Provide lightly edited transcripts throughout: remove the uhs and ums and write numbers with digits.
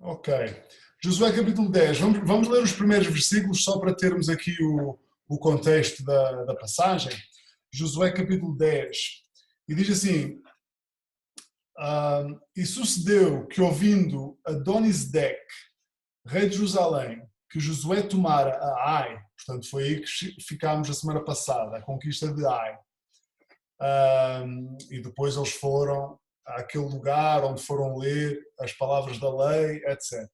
Ok. Josué capítulo 10. Vamos ler os primeiros versículos só para termos aqui o contexto da passagem. Josué capítulo 10. E diz assim: E sucedeu que, ouvindo Adonisedec, rei de Jerusalém, que Josué tomara a Ai, portanto foi aí que ficámos a semana passada, a conquista de Ai. E depois eles foram àquele lugar onde foram ler as palavras da lei, etc.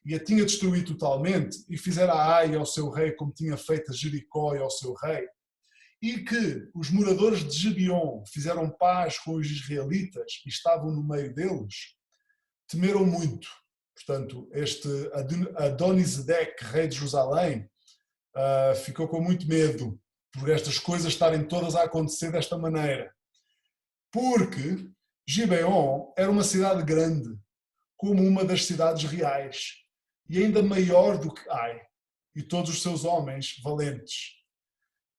E a tinha destruído totalmente, e fizera a Ai ao seu rei como tinha feito a Jericó e ao seu rei, e que os moradores de Gibeon fizeram paz com os israelitas e estavam no meio deles, temeram muito. Portanto, este Adonisedec, rei de Jerusalém, ficou com muito medo por estas coisas estarem todas a acontecer desta maneira. Porque Gibeon era uma cidade grande, como uma das cidades reais, e ainda maior do que Ai, e todos os seus homens valentes.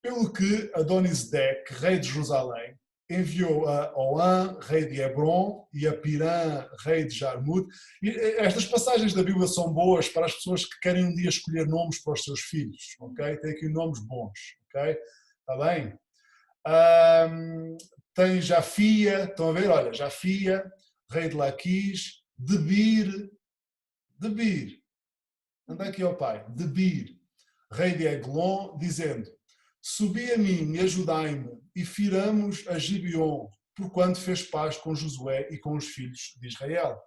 Pelo que Adonisedec, rei de Jerusalém, enviou a Oã, rei de Hebron, e a Pirã, rei de Jarmut. E estas passagens da Bíblia são boas para as pessoas que querem um dia escolher nomes para os seus filhos, ok? Tem aqui nomes bons, ok? Está bem? Tem Jafia, estão a ver? Olha, Jafia, rei de Laquis, Debir, anda aqui ao pai, Debir, rei de Eglon, dizendo: Subi a mim e ajudai-me, e firamos a Gibeon, porquanto fez paz com Josué e com os filhos de Israel.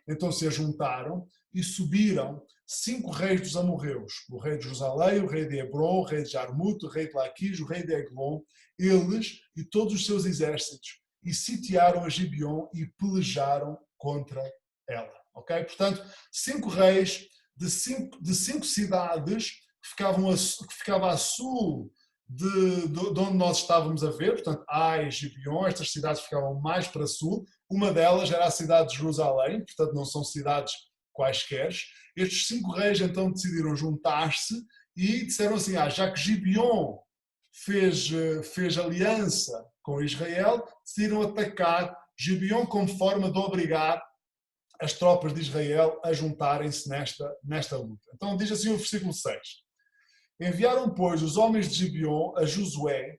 Então se ajuntaram e subiram 5 reis dos amorreus, o rei de Jerusalém, o rei de Hebron, o rei de Jarmut, o rei de Laquis, o rei de Eglon, eles e todos os seus exércitos, e sitiaram a Gibeon e pelejaram contra ela. Ok? Portanto, 5 reis de cinco cidades que ficava a sul de onde nós estávamos a ver, portanto, Ai e Gibeon, estas cidades ficavam mais para sul. Uma delas era a cidade de Jerusalém, portanto, não são cidades quaisquer. Estes 5 reis então decidiram juntar-se e disseram assim: já que Gibeon fez aliança com Israel, decidiram atacar Gibeon como forma de obrigar as tropas de Israel a juntarem-se nesta luta. Então diz assim o versículo 6. Enviaram, pois, os homens de Gibeon a Josué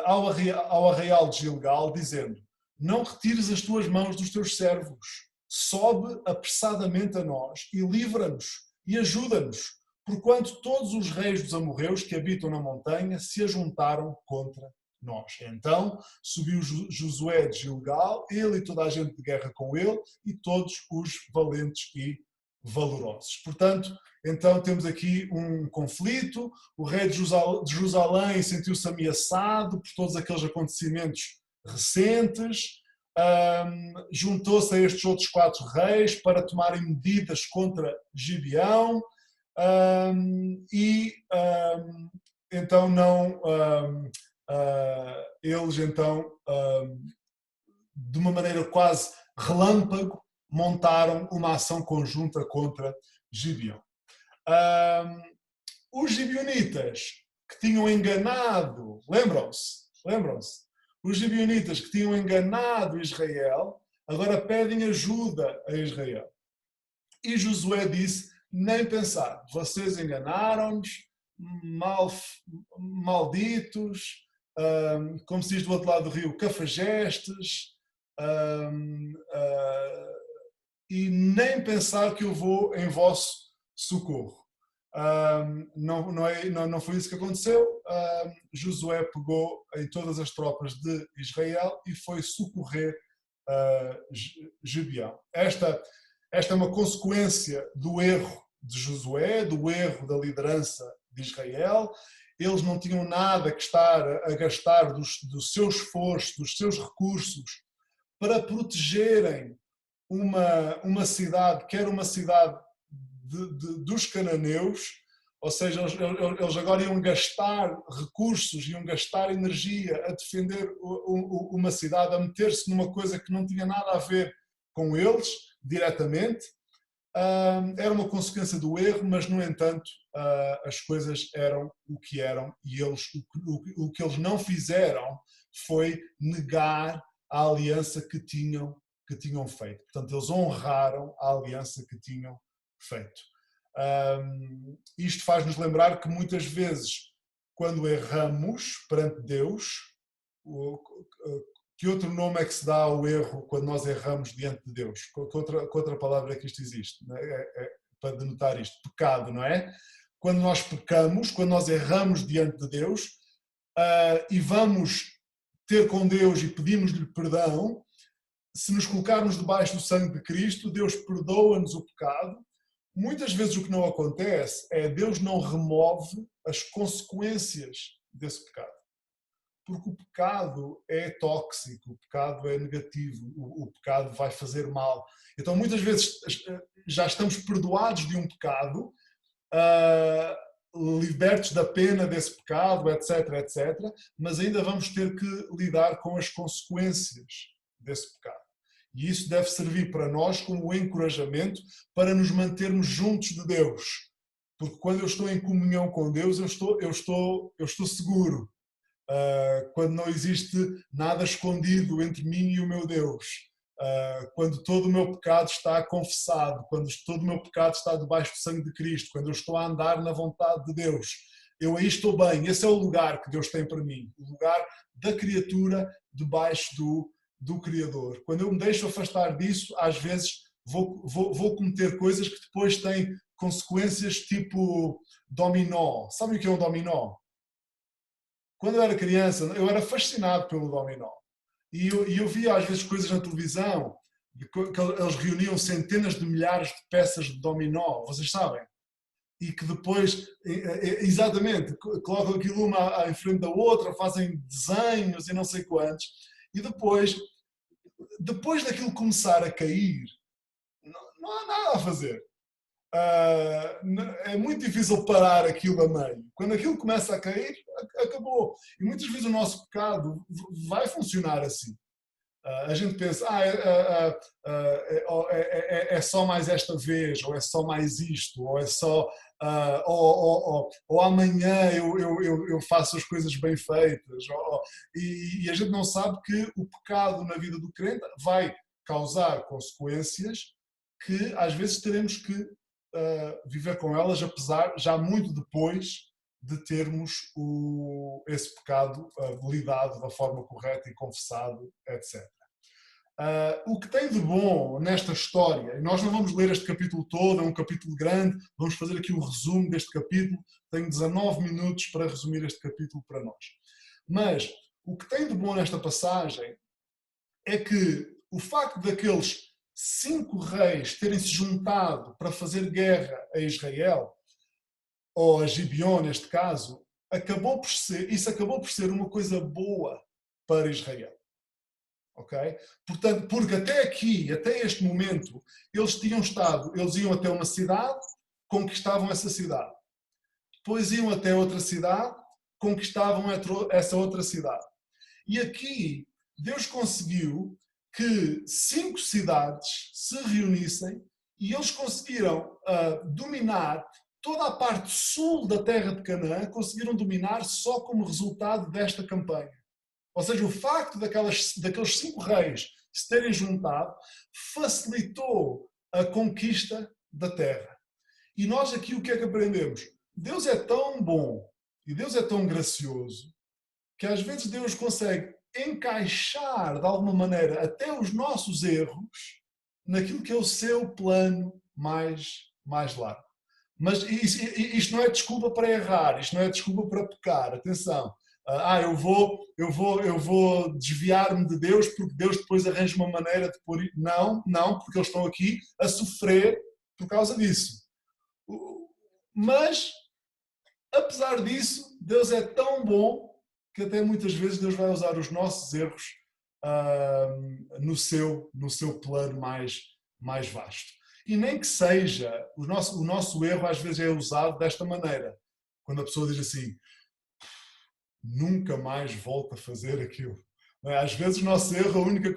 ao arraial de Gilgal, dizendo: Não retires as tuas mãos dos teus servos, sobe apressadamente a nós e livra-nos e ajuda-nos, porquanto todos os reis dos amorreus que habitam na montanha se ajuntaram contra nós. Então subiu Josué de Gilgal, ele e toda a gente de guerra com ele, e todos os valentes e valorosos. Portanto, então temos aqui um conflito. O rei de Jerusalém sentiu-se ameaçado por todos aqueles acontecimentos recentes, juntou-se a estes outros 4 reis para tomarem medidas contra Gibeão, e então não eles então de uma maneira quase relâmpago montaram uma ação conjunta contra Gibeão. Os gibeonitas que tinham enganado, lembram-se, os gibeonitas que tinham enganado Israel, agora pedem ajuda a Israel. E Josué disse: nem pensar, vocês enganaram-nos, malditos, como se diz do outro lado do rio, cafajestes, e nem pensar que eu vou em vosso socorro. Não foi isso que aconteceu. Josué pegou em todas as tropas de Israel e foi socorrer Gibeão. Esta é uma consequência do erro de Josué, do erro da liderança de Israel. Eles não tinham nada que estar a gastar do seu esforço, dos seus recursos, para protegerem uma cidade, que era uma cidade dos cananeus, ou seja, eles agora iam gastar recursos, iam gastar energia a defender uma cidade, a meter-se numa coisa que não tinha nada a ver com eles, diretamente. Era uma consequência do erro, mas, no entanto, as coisas eram o que eram, e o que eles não fizeram foi negar a aliança que tinham que tinham feito. Portanto, eles honraram a aliança que tinham feito. Isto faz-nos lembrar que muitas vezes, quando erramos perante Deus, que outro nome é que se dá ao erro quando nós erramos diante de Deus? Que outra palavra é que isto existe? Para denotar isto? Pecado, não é? Quando nós pecamos, quando nós erramos diante de Deus e vamos ter com Deus e pedimos-lhe perdão, se nos colocarmos debaixo do sangue de Cristo, Deus perdoa-nos o pecado. Muitas vezes o que não acontece é Deus não remove as consequências desse pecado. Porque o pecado é tóxico, o pecado é negativo, o pecado vai fazer mal. Então muitas vezes já estamos perdoados de um pecado, libertos da pena desse pecado, etc, etc, mas ainda vamos ter que lidar com as consequências desse pecado. E isso deve servir para nós como um encorajamento para nos mantermos juntos de Deus. Porque quando eu estou em comunhão com Deus, eu estou seguro. Quando não existe nada escondido entre mim e o meu Deus. Quando todo o meu pecado está confessado, quando todo o meu pecado está debaixo do sangue de Cristo, quando eu estou a andar na vontade de Deus, eu aí estou bem. Esse é o lugar que Deus tem para mim, o lugar da criatura debaixo do Criador. Quando eu me deixo afastar disso, às vezes vou cometer coisas que depois têm consequências tipo dominó. Sabe o que é um dominó? Quando eu era criança, eu era fascinado pelo dominó. E eu via às vezes coisas na televisão, que eles reuniam centenas de milhares de peças de dominó, vocês sabem? E que depois, exatamente, colocam aquilo uma em frente da outra, fazem desenhos e não sei quantos. E depois daquilo começar a cair, não há nada a fazer. É muito difícil parar aquilo a meio. Quando aquilo começa a cair, acabou. E muitas vezes o nosso pecado vai funcionar assim. A gente pensa, é só mais esta vez, ou é só mais isto, ou é só, ou amanhã eu faço as coisas bem feitas. E a gente não sabe que o pecado na vida do crente vai causar consequências que às vezes teremos que viver com elas, apesar, já muito depois de termos esse pecado lidado da forma correta e confessado, etc. O que tem de bom nesta história, e nós não vamos ler este capítulo todo, é um capítulo grande, vamos fazer aqui um resumo deste capítulo, tenho 19 minutos para resumir este capítulo para nós. Mas o que tem de bom nesta passagem é que o facto daqueles 5 reis terem se juntado para fazer guerra a Israel, ou a Gibeon neste caso, acabou por ser uma coisa boa para Israel. Okay? Portanto, porque até aqui, até este momento, eles iam até uma cidade, conquistavam essa cidade. Depois iam até outra cidade, conquistavam essa outra cidade. E aqui, Deus conseguiu que 5 cidades se reunissem e eles conseguiram dominar toda a parte sul da terra de Canaã, conseguiram dominar só como resultado desta campanha. Ou seja, o facto daqueles 5 reis se terem juntado facilitou a conquista da terra. E nós aqui o que é que aprendemos? Deus é tão bom e Deus é tão gracioso que às vezes Deus consegue encaixar de alguma maneira até os nossos erros naquilo que é o seu plano mais largo. Mas isto não é desculpa para errar, isto não é desculpa para pecar, atenção. Eu vou desviar-me de Deus porque Deus depois arranja uma maneira de pôr... Não, porque eles estão aqui a sofrer por causa disso. Mas, apesar disso, Deus é tão bom que até muitas vezes Deus vai usar os nossos erros no seu plano mais vasto. E nem que seja, o nosso erro às vezes é usado desta maneira. Quando a pessoa diz assim, nunca mais volto a fazer aquilo. Às vezes o nosso erro, a única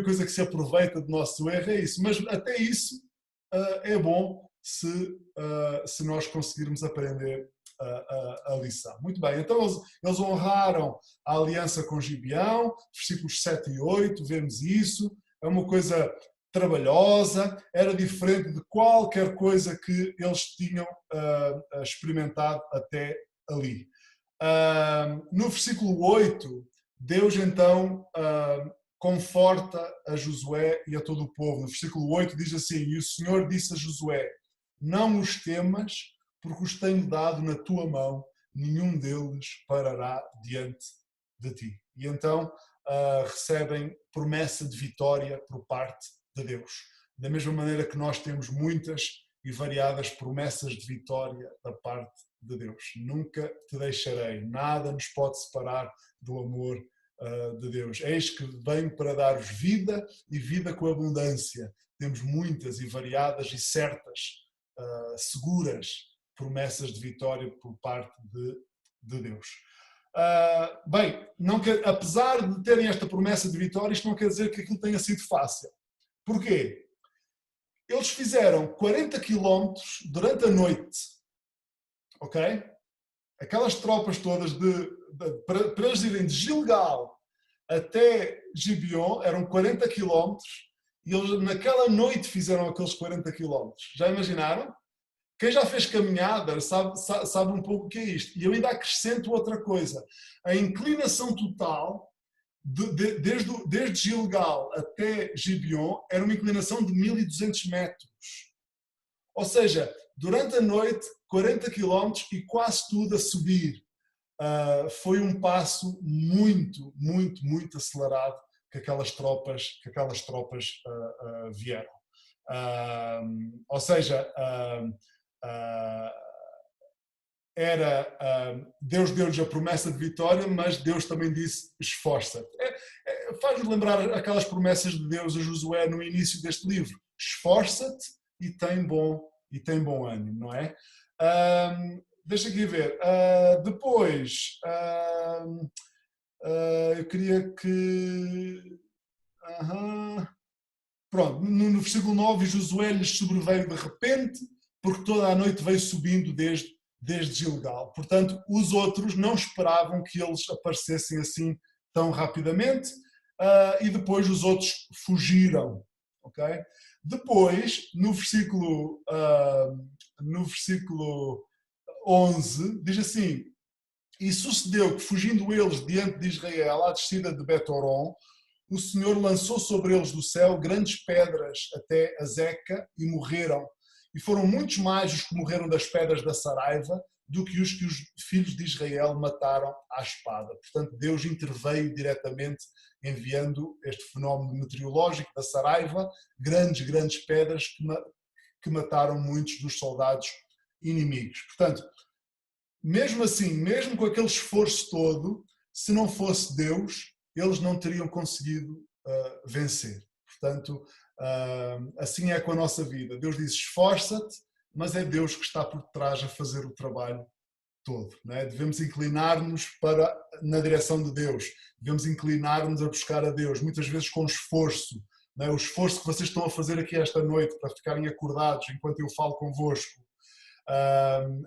coisa que se aproveita do nosso erro é isso. Mas até isso é bom se nós conseguirmos aprender a lição. Muito bem, então eles honraram a aliança com Gibeão, versículos 7 e 8, vemos isso. é uma coisa trabalhosa, era diferente de qualquer coisa que eles tinham experimentado até ali. No versículo 8, Deus então conforta a Josué e a todo o povo. No versículo 8 diz assim: e o Senhor disse a Josué: não os temas, porque os tenho dado na tua mão, nenhum deles parará diante de ti. E então recebem promessa de vitória por parte de Deus. Da mesma maneira que nós temos muitas e variadas promessas de vitória da parte de Deus. Nunca te deixarei, nada nos pode separar do amor de Deus. Eis que venho para dar-vos vida e vida com abundância. Temos muitas e variadas e certas, seguras promessas de vitória por parte de Deus. Bem, apesar de terem esta promessa de vitória, isto não quer dizer que aquilo tenha sido fácil. Porquê? Eles fizeram 40 quilómetros durante a noite, ok? Aquelas tropas todas para eles irem de Gilgal até Gibeon eram 40 quilómetros e eles naquela noite fizeram aqueles 40 quilómetros. Já imaginaram? Quem já fez caminhada sabe um pouco o que é isto. E eu ainda acrescento outra coisa. A inclinação total, desde Gilgal até Gibeon, era uma inclinação de 1200 metros. Ou seja, durante a noite, 40 quilómetros e quase tudo a subir. Foi um passo muito, muito, muito acelerado que aquelas tropas vieram. Ou seja, Deus deu-lhes a promessa de vitória, mas Deus também disse: esforça-te. Faz-nos lembrar aquelas promessas de Deus a Josué no início deste livro: esforça-te e tem bom ânimo, não é? Deixa aqui ver. Depois, eu queria que. Pronto, no versículo 9, Josué lhes sobreveio de repente, porque toda a noite veio subindo desde Gilgal. Portanto, os outros não esperavam que eles aparecessem assim tão rapidamente, e depois os outros fugiram. Okay? Depois, no versículo 11, diz assim: e sucedeu que, fugindo eles diante de Israel à descida de Bet-horon, o Senhor lançou sobre eles do céu grandes pedras até a Zeca e morreram. E foram muitos mais os que morreram das pedras da Saraiva do que os filhos de Israel mataram à espada. Portanto, Deus interveio diretamente enviando este fenómeno meteorológico da Saraiva, grandes pedras que mataram muitos dos soldados inimigos. Portanto, mesmo assim, mesmo com aquele esforço todo, se não fosse Deus, eles não teriam conseguido vencer. Portanto, assim é com a nossa vida. Deus diz: esforça-te, mas é Deus que está por trás a fazer o trabalho todo. Não é? Devemos inclinar-nos na direção de Deus. Devemos inclinar-nos a buscar a Deus, muitas vezes com esforço. Não é? O esforço que vocês estão a fazer aqui esta noite para ficarem acordados enquanto eu falo convosco.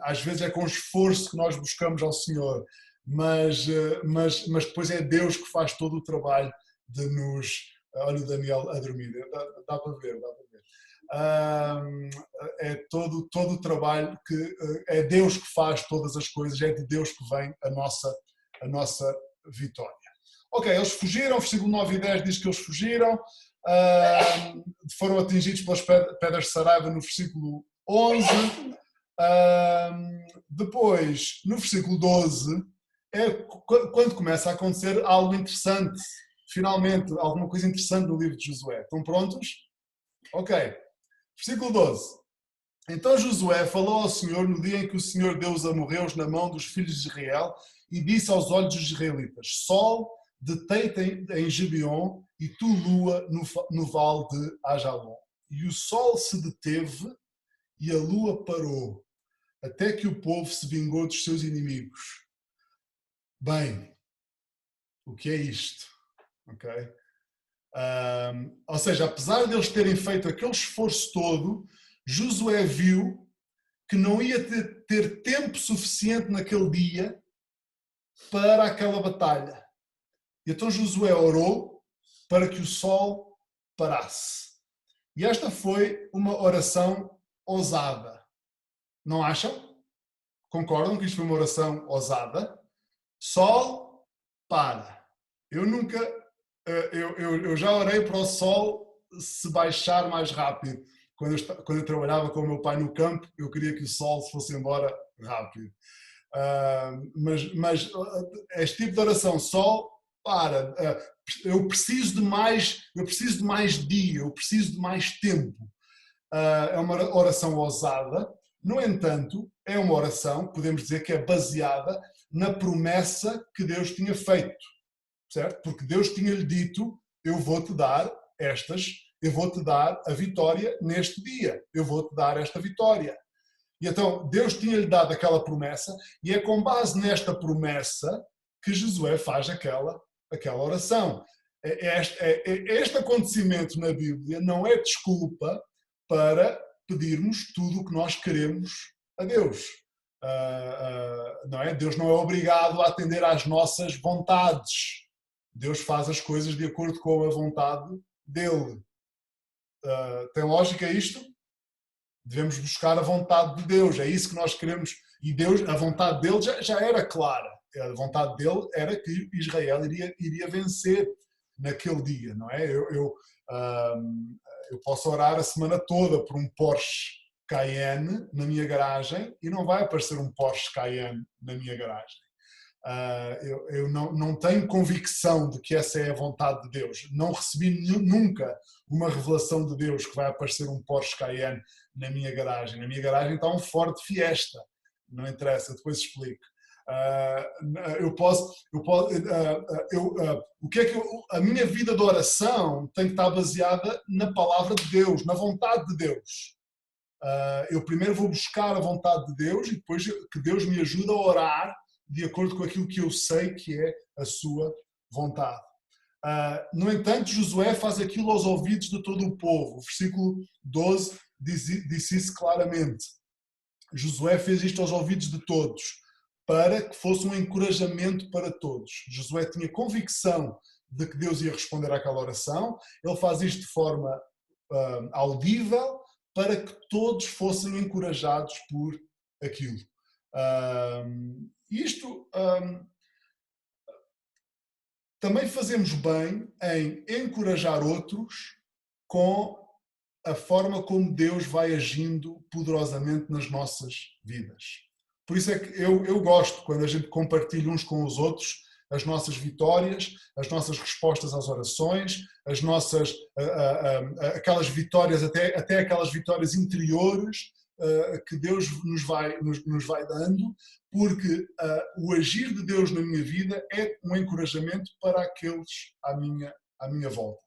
Às vezes é com esforço que nós buscamos ao Senhor, mas depois é Deus que faz todo o trabalho de nos... Olha o Daniel a dormir, dá para ver. É todo o trabalho que é Deus que faz todas as coisas, é de Deus que vem a nossa vitória. Ok, eles fugiram, versículo 9 e 10 diz que eles fugiram, foram atingidos pelas pedras de Saraiva no versículo 11. Depois, no versículo 12, é quando começa a acontecer algo interessante. Finalmente, alguma coisa interessante no livro de Josué. Estão prontos? Ok. Versículo 12. Então Josué falou ao Senhor no dia em que o Senhor deu os amorreus na mão dos filhos de Israel e disse aos olhos dos israelitas: Sol, detém-te em Gibeon e tu, lua, no vale de Ajalon. E o sol se deteve e a lua parou, até que o povo se vingou dos seus inimigos. Bem, o que é isto? Ok? Ou seja, apesar de eles terem feito aquele esforço todo, Josué viu que não ia ter tempo suficiente naquele dia para aquela batalha. E então Josué orou para que o sol parasse. E esta foi uma oração ousada. Não acham? Concordam que isto foi uma oração ousada? Sol, para. Eu nunca... Eu já orei para o sol se baixar mais rápido. Quando eu trabalhava com o meu pai no campo, eu queria que o sol se fosse embora rápido. Mas este tipo de oração, sol, para. Eu preciso de mais dia, eu preciso de mais tempo. É uma oração ousada. No entanto, é uma oração, podemos dizer que é baseada na promessa que Deus tinha feito, certo? Porque Deus tinha-lhe dito, eu vou-te dar a vitória neste dia, eu vou-te dar esta vitória. E então Deus tinha-lhe dado aquela promessa e é com base nesta promessa que Josué faz aquela oração. Este acontecimento na Bíblia não é desculpa para pedirmos tudo o que nós queremos a Deus. Não é? Deus não é obrigado a atender às nossas vontades. Deus faz as coisas de acordo com a vontade dele. Tem lógica isto? Devemos buscar a vontade de Deus, é isso que nós queremos. E Deus, a vontade dele já era clara. A vontade dele era que Israel iria vencer naquele dia, não é? Eu posso orar a semana toda por um Porsche Cayenne na minha garagem e não vai aparecer um Porsche Cayenne na minha garagem. Eu não tenho convicção de que essa é a vontade de Deus. Não recebi nunca uma revelação de Deus que vai aparecer um Porsche Cayenne na minha garagem. Na minha garagem está um Ford Fiesta. Não interessa, depois explico. A minha vida de oração tem que estar baseada na palavra de Deus, na vontade de Deus. Eu primeiro vou buscar a vontade de Deus e depois que Deus me ajude a orar de acordo com aquilo que eu sei que é a sua vontade. No entanto, Josué faz aquilo aos ouvidos de todo o povo. O versículo 12 diz isso claramente. Josué fez isto aos ouvidos de todos, para que fosse um encorajamento para todos. Josué tinha convicção de que Deus ia responder àquela oração. Ele faz isto de forma audível, para que todos fossem encorajados por aquilo. Também fazemos bem em encorajar outros com a forma como Deus vai agindo poderosamente nas nossas vidas. Por isso é que eu gosto quando a gente compartilha uns com os outros as nossas vitórias, as nossas respostas às orações, as nossas aquelas vitórias, até aquelas vitórias interiores que Deus nos vai dando, porque o agir de Deus na minha vida é um encorajamento para aqueles à minha volta.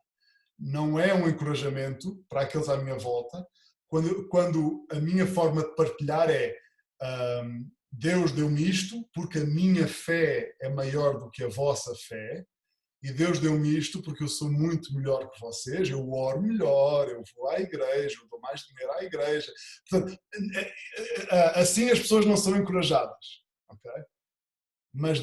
Não é um encorajamento para aqueles à minha volta, quando a minha forma de partilhar é Deus deu-me isto porque a minha fé é maior do que a vossa fé, e Deus deu-me isto porque eu sou muito melhor que vocês, eu oro melhor, eu vou à igreja, eu dou mais dinheiro à igreja. Portanto, assim as pessoas não são encorajadas. Okay? Mas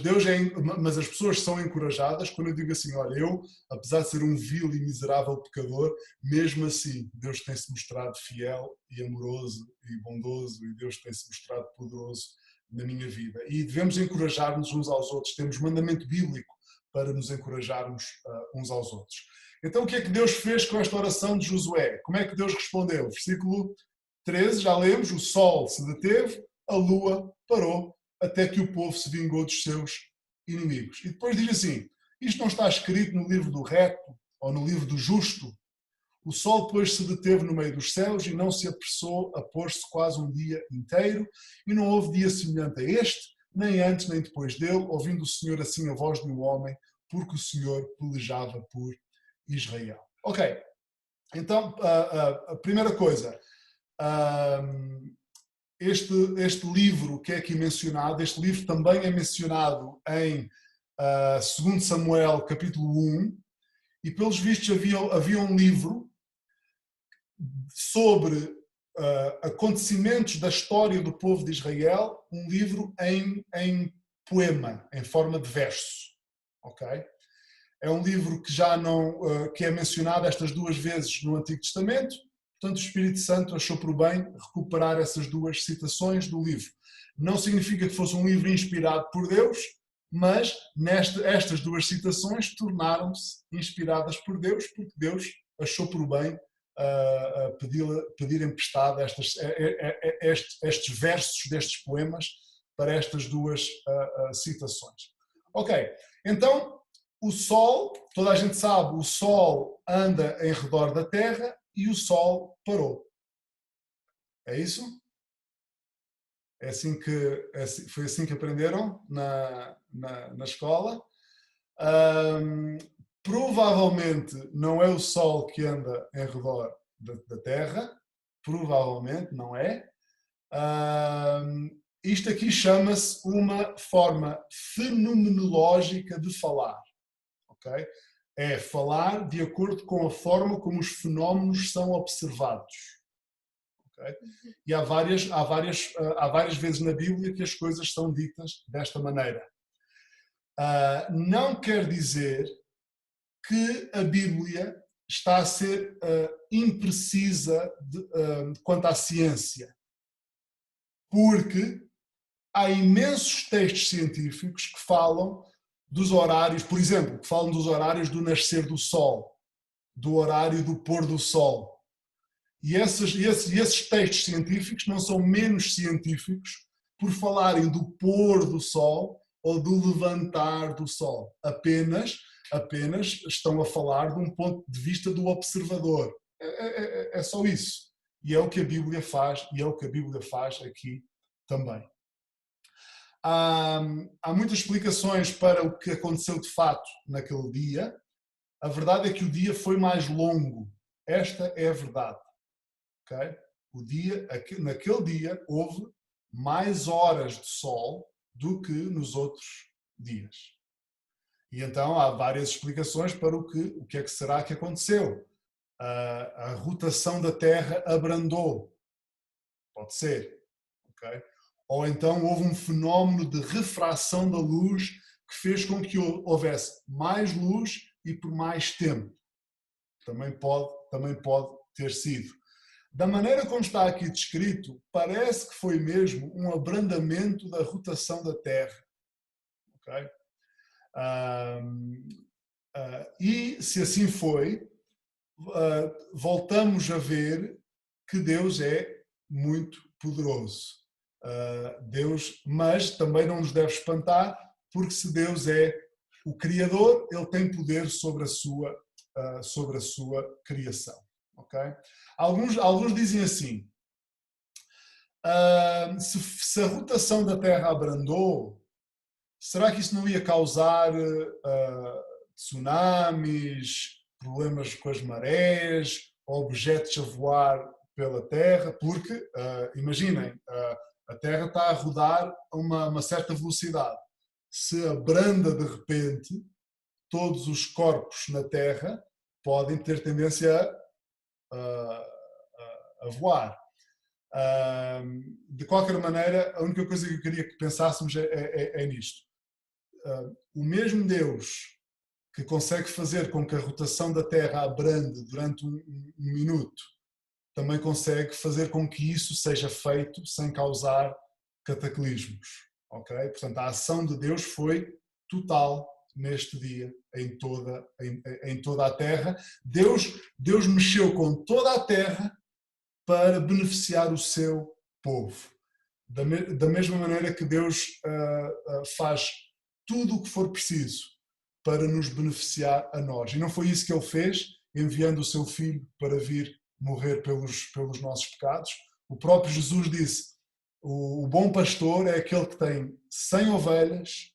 as pessoas são encorajadas quando eu digo assim, olha, eu, apesar de ser um vil e miserável pecador, mesmo assim, Deus tem-se mostrado fiel e amoroso e bondoso, e Deus tem-se mostrado poderoso na minha vida. E devemos encorajar-nos uns aos outros, temos mandamento bíblico para nos encorajarmos uns aos outros. Então o que é que Deus fez com esta oração de Josué? Como é que Deus respondeu? Versículo 13, já lemos, o sol se deteve, a lua parou, até que o povo se vingou dos seus inimigos. E depois diz assim, isto não está escrito no livro do reto ou no livro do justo? O sol, pois, se deteve no meio dos céus e não se apressou a pôr-se quase um dia inteiro, e não houve dia semelhante a este, nem antes nem depois dele, ouvindo o Senhor assim a voz de um homem, porque o Senhor pelejava por Israel. Ok, então, a primeira coisa, este livro que é aqui mencionado, este livro também é mencionado em 2 Samuel capítulo 1, e pelos vistos havia um livro sobre acontecimentos da história do povo de Israel, um livro em poema, em forma de verso. Okay? É um livro que já não, que é mencionado estas duas vezes no Antigo Testamento, portanto o Espírito Santo achou por bem recuperar essas duas citações do livro. Não significa que fosse um livro inspirado por Deus, mas estas duas citações tornaram-se inspiradas por Deus, porque Deus achou por bem pedir emprestado estes versos destes poemas para estas duas citações. Ok, então o Sol, toda a gente sabe, o Sol anda em redor da Terra e o Sol parou. É isso? Foi assim que aprenderam na escola. Provavelmente não é o Sol que anda em redor da Terra, provavelmente não é. Isto aqui chama-se uma forma fenomenológica de falar. Okay? É falar de acordo com a forma como os fenómenos são observados. Okay? E há várias vezes na Bíblia que as coisas são ditas desta maneira. Não quer dizer que a Bíblia está a ser imprecisa quanto à ciência, porque há imensos textos científicos que falam dos horários, por exemplo, que falam dos horários do nascer do Sol, do horário do pôr do Sol. E esses textos científicos não são menos científicos por falarem do pôr do Sol ou do levantar do Sol. Apenas estão a falar de um ponto de vista do observador. É só isso. E é o que a Bíblia faz, e é o que a Bíblia faz aqui também. Há muitas explicações para o que aconteceu de fato naquele dia. A verdade é que o dia foi mais longo. Esta é a verdade. Okay? Naquele dia houve mais horas de sol do que nos outros dias. E então há várias explicações para o que é que será que aconteceu. A rotação da Terra abrandou. Pode ser. Okay? Ou então houve um fenómeno de refração da luz que fez com que houvesse mais luz e por mais tempo. Também pode ter sido. Da maneira como está aqui descrito, parece que foi mesmo um abrandamento da rotação da Terra. Okay? E se assim foi, voltamos a ver que Deus é muito poderoso. Mas também não nos deve espantar, porque se Deus é o Criador, Ele tem poder sobre a sua criação. Okay? Alguns dizem assim, se a rotação da Terra abrandou, será que isso não ia causar tsunamis, problemas com as marés, objetos a voar pela Terra? Porque, imaginem, a Terra está a rodar a uma certa velocidade. Se abranda de repente, todos os corpos na Terra podem ter tendência a voar. De qualquer maneira, a única coisa que eu queria que pensássemos é nisto. O mesmo Deus que consegue fazer com que a rotação da Terra abrande durante um minuto, também consegue fazer com que isso seja feito sem causar cataclismos. Okay? Portanto, a ação de Deus foi total neste dia, em toda a Terra. Deus mexeu com toda a Terra para beneficiar o seu povo. Da mesma maneira que Deus faz tudo o que for preciso para nos beneficiar a nós. E não foi isso que Ele fez, enviando o seu Filho para vir morrer pelos nossos pecados. O próprio Jesus disse, o bom pastor é aquele que tem 100 ovelhas,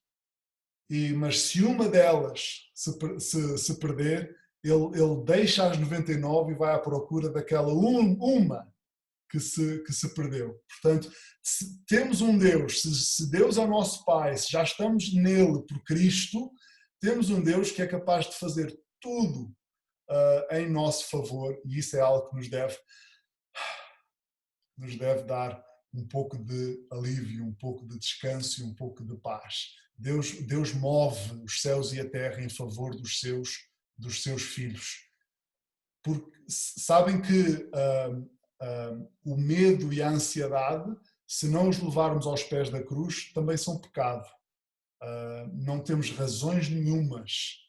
mas se uma delas se perder, ele deixa as 99 e vai à procura daquela uma que se perdeu. Portanto, se temos um Deus, se Deus é o nosso Pai, se já estamos nele por Cristo, temos um Deus que é capaz de fazer tudo em nosso favor, e isso é algo que nos deve dar um pouco de alívio, um pouco de descanso e um pouco de paz. Deus move os céus e a terra em favor dos seus filhos. Porque sabem que o medo e a ansiedade, se não os levarmos aos pés da cruz, também são pecado. Não temos razões nenhumas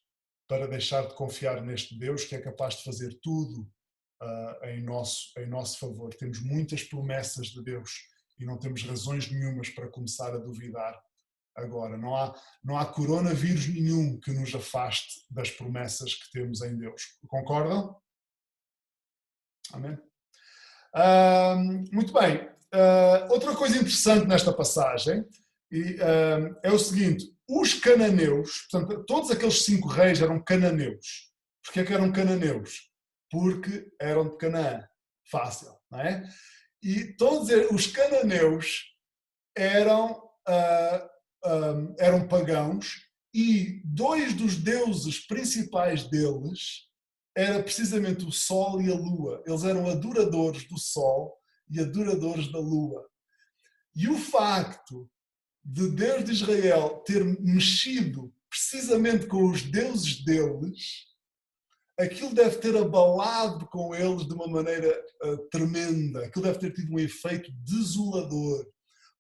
para deixar de confiar neste Deus que é capaz de fazer tudo em nosso favor. Temos muitas promessas de Deus e não temos razões nenhumas para começar a duvidar agora. Não há coronavírus nenhum que nos afaste das promessas que temos em Deus. Concordam? Amém? Muito bem. Outra coisa interessante nesta passagem é o seguinte: os cananeus, portanto, todos aqueles 5 reis eram cananeus. Porquê é que eram cananeus? Porque eram de Canaã. Fácil, não é? E todos os cananeus eram pagãos e 2 dos deuses principais deles era precisamente o Sol e a Lua. Eles eram adoradores do Sol e adoradores da Lua. E o facto de Deus de Israel ter mexido precisamente com os deuses deles, aquilo deve ter abalado com eles de uma maneira tremenda. Aquilo deve ter tido um efeito desolador.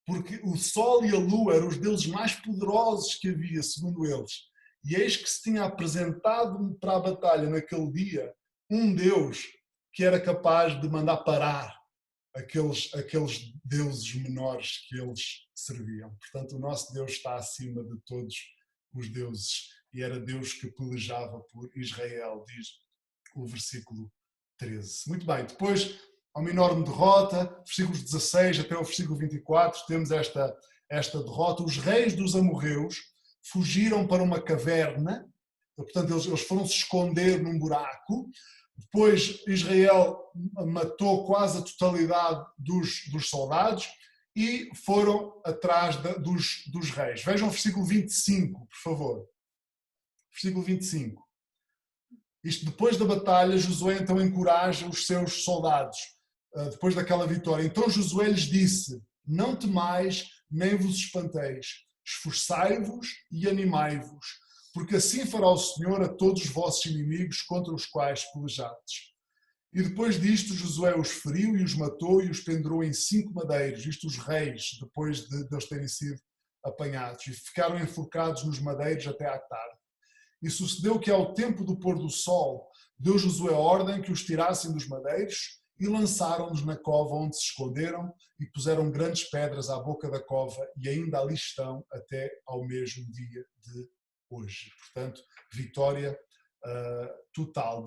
Porque o Sol e a Lua eram os deuses mais poderosos que havia, segundo eles. E eis que se tinha apresentado para a batalha naquele dia um Deus que era capaz de mandar parar aqueles deuses menores que eles serviam. Portanto, o nosso Deus está acima de todos os deuses. E era Deus que pelejava por Israel, diz o versículo 13. Muito bem, depois há uma enorme derrota, versículos 16 até o versículo 24, temos esta derrota. Os reis dos amorreus fugiram para uma caverna, portanto eles foram se esconder num buraco. Depois Israel matou quase a totalidade dos soldados e foram atrás dos reis. Vejam o versículo 25, por favor. Versículo 25. Isto depois da batalha, Josué então encoraja os seus soldados, depois daquela vitória. Então Josué lhes disse: não temais, nem vos espanteis, esforçai-vos e animai-vos, porque assim fará o Senhor a todos os vossos inimigos contra os quais pelejastes. E depois disto Josué os feriu e os matou e os pendurou em 5 madeiros, isto os reis, depois de eles terem sido apanhados, e ficaram enforcados nos madeiros até à tarde. E sucedeu que ao tempo do pôr do sol, deu Josué a ordem que os tirassem dos madeiros e lançaram-nos na cova onde se esconderam e puseram grandes pedras à boca da cova e ainda ali estão até ao mesmo dia de hoje. Portanto, vitória total.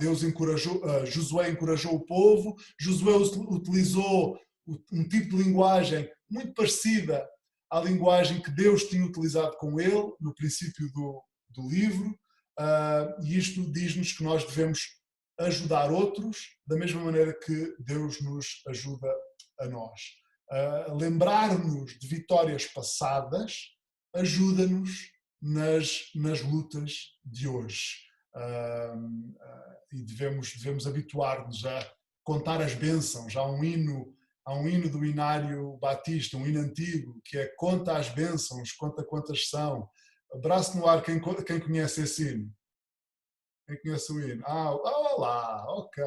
Josué encorajou o povo, Josué utilizou um tipo de linguagem muito parecida à linguagem que Deus tinha utilizado com ele no princípio do livro. E isto diz-nos que nós devemos ajudar outros da mesma maneira que Deus nos ajuda a nós. Lembrar-nos de vitórias passadas ajuda-nos nas lutas de hoje. E devemos habituar-nos a contar as bênçãos. Há um hino do Inário Batista, um hino antigo, que é: conta as bênçãos, conta quantas são. Abraço no ar quem conhece esse hino. Quem conhece o hino? Olá, ok.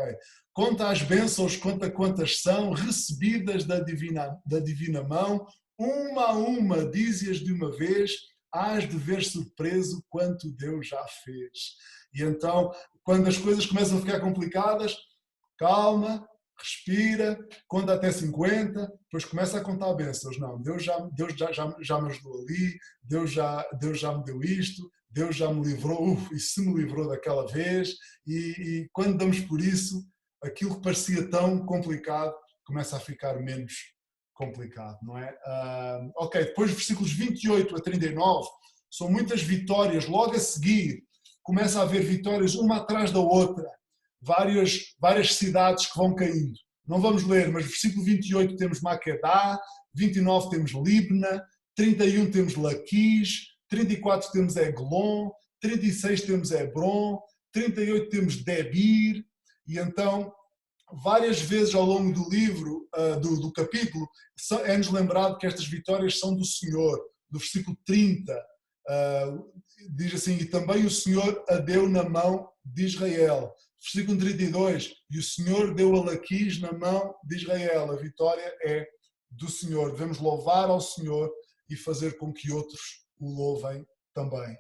Conta as bênçãos, conta quantas são, recebidas da divina mão, uma a uma, dize-as de uma vez, hás de ver surpreso quanto Deus já fez. E então, quando as coisas começam a ficar complicadas, calma, respira, conta até 50, depois começa a contar bênçãos. Não, Deus já me ajudou ali, Deus já me deu isto, Deus já me livrou, e se me livrou daquela vez, e quando damos por isso, aquilo que parecia tão complicado começa a ficar menos complicado, não é? Ok, depois versículos 28 a 39, são muitas vitórias, logo a seguir começa a haver vitórias uma atrás da outra, várias cidades que vão caindo. Não vamos ler, mas versículo 28 temos Maquedá, 29 temos Libna, 31 temos Laquis, 34 temos Eglon, 36 temos Hebron, 38 temos Debir, e então várias vezes ao longo do livro, do capítulo, é-nos lembrado que estas vitórias são do Senhor. Do versículo 30 diz assim, e também o Senhor a deu na mão de Israel. Versículo 32, e o Senhor deu a Laquis na mão de Israel. A vitória é do Senhor. Devemos louvar ao Senhor e fazer com que outros o louvem também.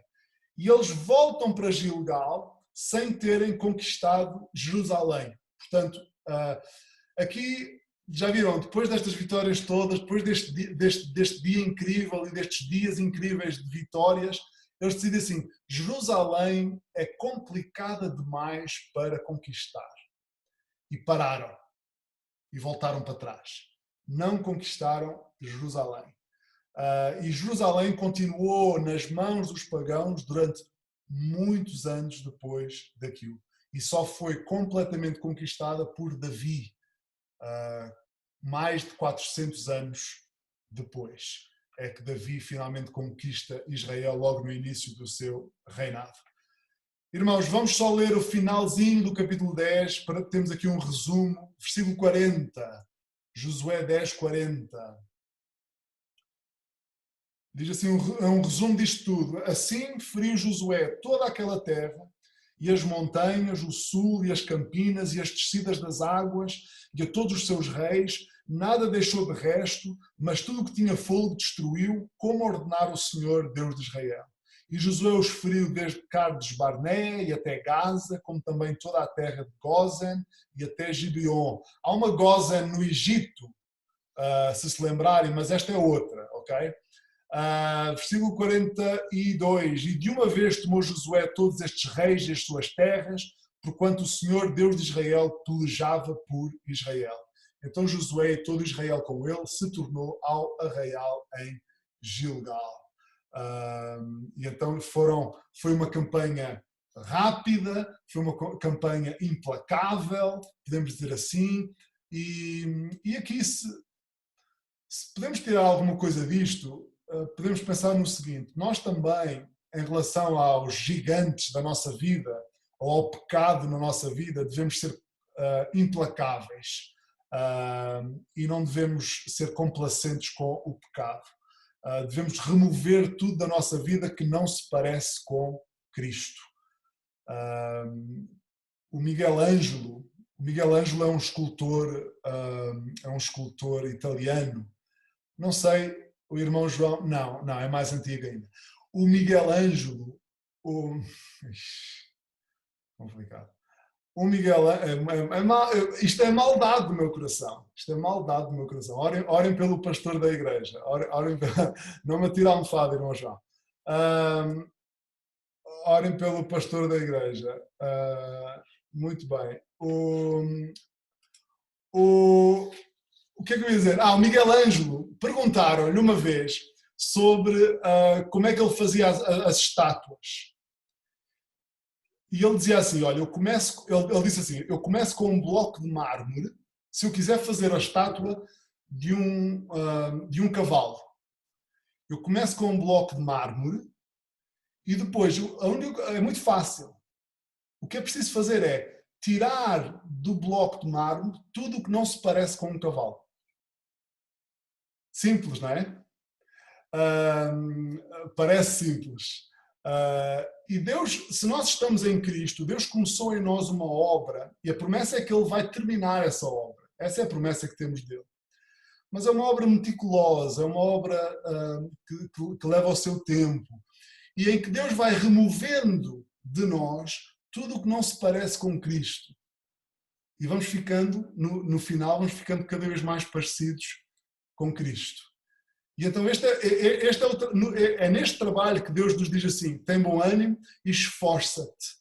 E eles voltam para Gilgal sem terem conquistado Jerusalém. Portanto, aqui já viram, depois destas vitórias todas, depois deste dia incrível e destes dias incríveis de vitórias, eles decidem assim, Jerusalém é complicada demais para conquistar. E pararam. E voltaram para trás. Não conquistaram Jerusalém. E Jerusalém continuou nas mãos dos pagãos durante muitos anos depois daquilo. E só foi completamente conquistada por Davi, mais de 400 anos depois. É que Davi finalmente conquista Israel logo no início do seu reinado. Irmãos, vamos só ler o finalzinho do capítulo 10, para termos aqui um resumo. Versículo 40, Josué 10, 40. Diz assim, um resumo disto tudo. Assim feriu Josué toda aquela terra, e as montanhas, o sul e as campinas e as descidas das águas, e a todos os seus reis, nada deixou de resto, mas tudo o que tinha fogo destruiu, como ordenara o Senhor, Deus de Israel. E Josué os feriu desde Cades Barné e até Gaza, como também toda a terra de Gozen e até Gibeon. Há uma Gozen no Egito, se lembrarem, mas esta é outra, ok? Versículo 42, e de uma vez tomou Josué todos estes reis e as suas terras, porquanto o Senhor, Deus de Israel, pelejava por Israel. Então Josué e todo Israel com ele se tornou ao arraial em Gilgal. E então foi uma campanha rápida, foi uma campanha implacável, podemos dizer assim, e aqui se podemos tirar alguma coisa disto, podemos pensar no seguinte, nós também, em relação aos gigantes da nossa vida, ou ao pecado na nossa vida, devemos ser implacáveis e não devemos ser complacentes com o pecado. Devemos remover tudo da nossa vida que não se parece com Cristo. O Miguel Ângelo é um escultor italiano. Não sei, o irmão João, não, é mais antigo ainda. O Miguel Ângelo, complicado. O Miguel, isto é maldade do meu coração. Isto é maldade do meu coração. Orem pelo pastor da igreja. Orem não me atire a almofada, irmão João. Orem pelo pastor da igreja. Muito bem. O que é que eu ia dizer? O Miguel Ângelo, perguntaram-lhe uma vez sobre como é que ele fazia as estátuas. E ele dizia assim, olha, ele disse assim, eu começo com um bloco de mármore, se eu quiser fazer a estátua de um cavalo. Eu começo com um bloco de mármore e depois, é muito fácil. O que é preciso fazer é tirar do bloco de mármore tudo o que não se parece com um cavalo. Simples, não é? Parece simples. E Deus, se nós estamos em Cristo, Deus começou em nós uma obra e a promessa é que Ele vai terminar essa obra. Essa é a promessa que temos dele. Mas é uma obra meticulosa, é uma obra que leva o seu tempo e em que Deus vai removendo de nós tudo o que não se parece com Cristo. E vamos ficando, no final, vamos ficando cada vez mais parecidos com Cristo. E então é neste trabalho que Deus nos diz assim, tem bom ânimo e esforça-te.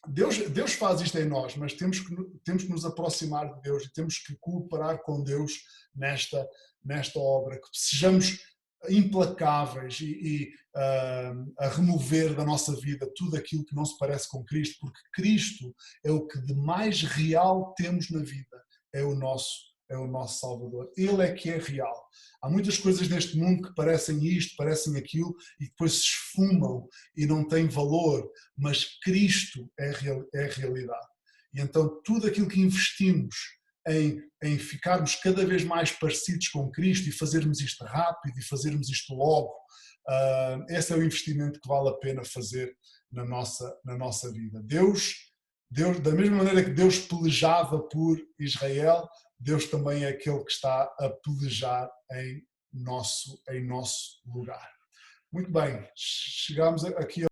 Deus faz isto em nós, mas temos que nos aproximar de Deus e temos que cooperar com Deus nesta obra, que sejamos implacáveis e a remover da nossa vida tudo aquilo que não se parece com Cristo, porque Cristo é o que de mais real temos na vida, é o nosso Salvador. Ele é que é real. Há muitas coisas neste mundo que parecem isto, parecem aquilo e depois se esfumam e não têm valor, mas Cristo é a realidade. E então tudo aquilo que investimos em ficarmos cada vez mais parecidos com Cristo e fazermos isto rápido e fazermos isto logo. Esse é o investimento que vale a pena fazer na nossa vida. Deus, da mesma maneira que Deus pelejava por Israel, Deus também é aquele que está a pelejar em nosso lugar. Muito bem, chegamos aqui